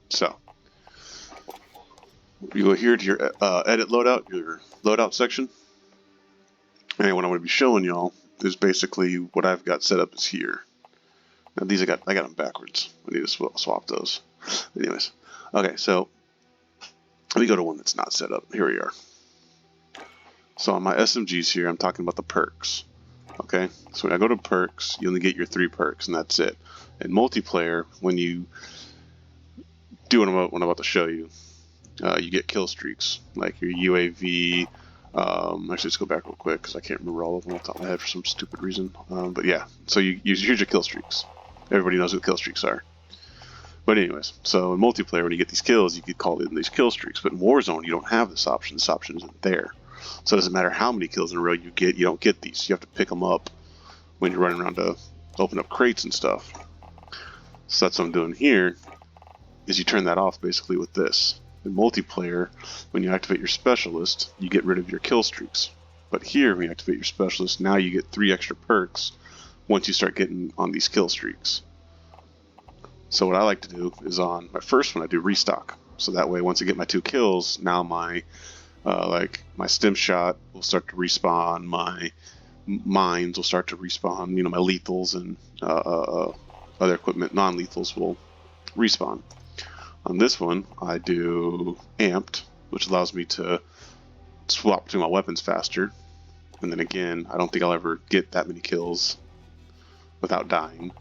So you go here to your edit loadout, your loadout section. And what I'm going to be showing y'all is basically what I've got set up is here. Now these I got them backwards. I need to swap those. Anyways, okay, so let me go to one that's not set up. Here we are. So on my SMGs here, I'm talking about the perks. Okay, so when I go to perks, you only get your 3 perks, and that's it. In multiplayer, when you do what I'm about to show you, you get kill streaks, like your UAV. Actually, let's go back real quick because I can't remember all of them off the top of my head for some stupid reason. But yeah, so here's your kill streaks. Everybody knows what kill streaks are. But anyways, so in multiplayer, when you get these kills, you get called in these kill streaks. But in Warzone, you don't have this option. This option isn't there. So it doesn't matter how many kills in a row you get, you don't get these. You have to pick them up when you're running around to open up crates and stuff. So that's what I'm doing here, is you turn that off basically with this. In multiplayer, when you activate your specialist, you get rid of your kill streaks. But here, when you activate your specialist, now you get 3 extra perks once you start getting on these kill streaks. So what I like to do is on my first one, I do restock. So that way, once I get my 2 kills, now my my stim shot will start to respawn, my mines will start to respawn, my lethals and other equipment, non-lethals will respawn. On this one, I do amped, which allows me to swap between my weapons faster. And then again, I don't think I'll ever get that many kills without dying.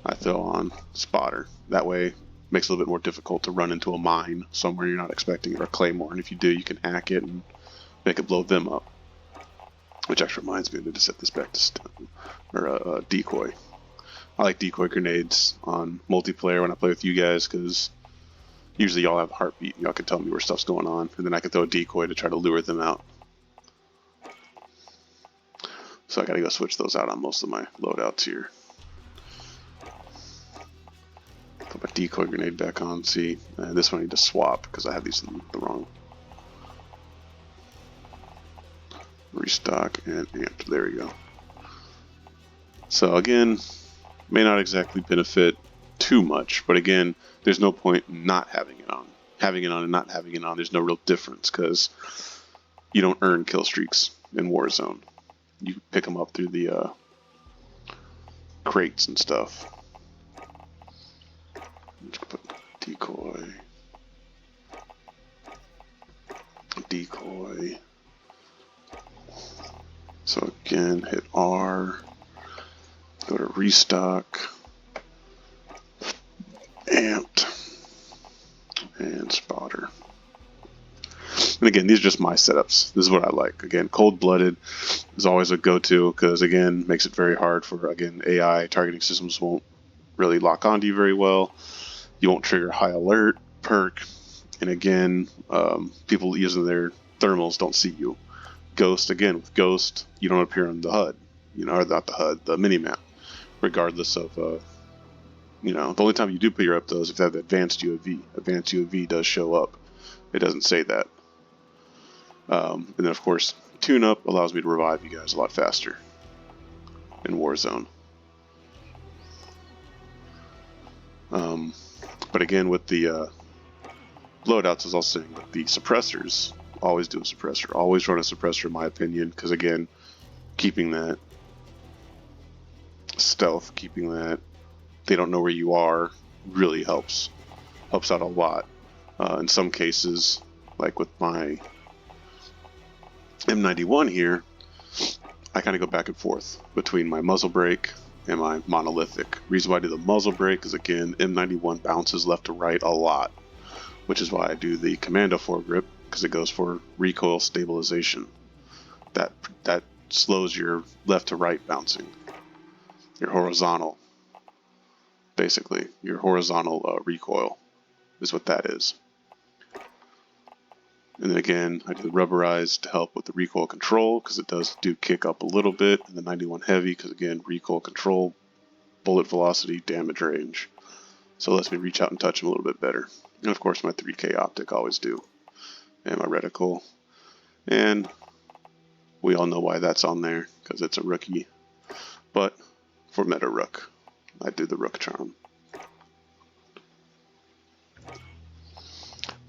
I throw on spotter. That way, it makes it a little bit more difficult to run into a mine somewhere you're not expecting it, or a claymore. And if you do, you can hack it and make it blow them up. Which actually reminds me, I need to set this back to stun, or decoy. I like decoy grenades on multiplayer when I play with you guys, because usually y'all have a heartbeat and y'all can tell me where stuff's going on, and then I can throw a decoy to try to lure them out. So I gotta go switch those out on most of my loadouts here. Put my decoy grenade back on. See, this one I need to swap because I have these in the wrong. Restock and amped. There we go. So again, may not exactly benefit too much, but again, there's no point in not having it on. Having it on and not having it on, there's no real difference because you don't earn kill streaks in Warzone. You pick them up through the crates and stuff. Let's put decoy. So again, hit R, go to restock, amped, and spotter. And again, these are just my setups. This is what I like. Again, cold-blooded is always a go-to because, again, makes it very hard for, again, AI targeting systems won't really lock onto you very well. You won't trigger high alert perk. And again, people using their thermals don't see you. Ghost, again, with Ghost, you don't appear on the HUD, or not the HUD, the minimap, regardless of, the only time you do appear up those if they have advanced UAV. Advanced UAV does show up. It doesn't say that. And then, of course, tune-up allows me to revive you guys a lot faster in Warzone. But again, with the loadouts, as I was saying, with the suppressors, always do a suppressor. Always run a suppressor, in my opinion, because, again, keeping that stealth, keeping that they don't know where you are, really helps out a lot. In some cases, like with my M91 here, I kind of go back and forth between my muzzle brake and my monolithic. Reason why I do the muzzle brake is, again, M91 bounces left to right a lot, which is why I do the commando foregrip, because it goes for recoil stabilization. That slows your left to right bouncing, your horizontal. Basically, your horizontal recoil is what that is. And then again, I do the rubberized to help with the recoil control, because it does kick up a little bit, and the 91 heavy, because again, recoil control, bullet velocity, damage range. So it lets me reach out and touch them a little bit better. And of course, my 3K optic always do, and my reticle. And we all know why that's on there, because it's a rookie. But for meta rook, I do the rook charm.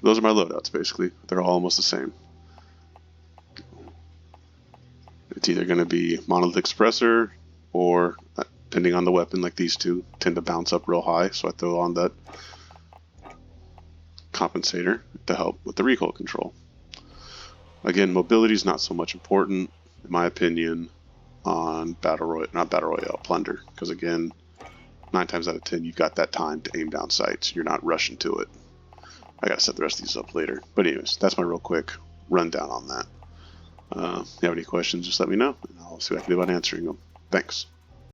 those are my loadouts basically. They're all almost the same. It's either going to be monolithic suppressor or, depending on the weapon, like these two tend to bounce up real high, so I throw on that compensator to help with the recoil control. Again, mobility is not so much important, in my opinion, on plunder, because again, 9 times out of 10 you've got that time to aim down sights. You're not rushing to it. I gotta set the rest of these up later. But anyways, that's my real quick rundown on that. If you have any questions, just let me know, and I'll see what I can do about answering them. Thanks.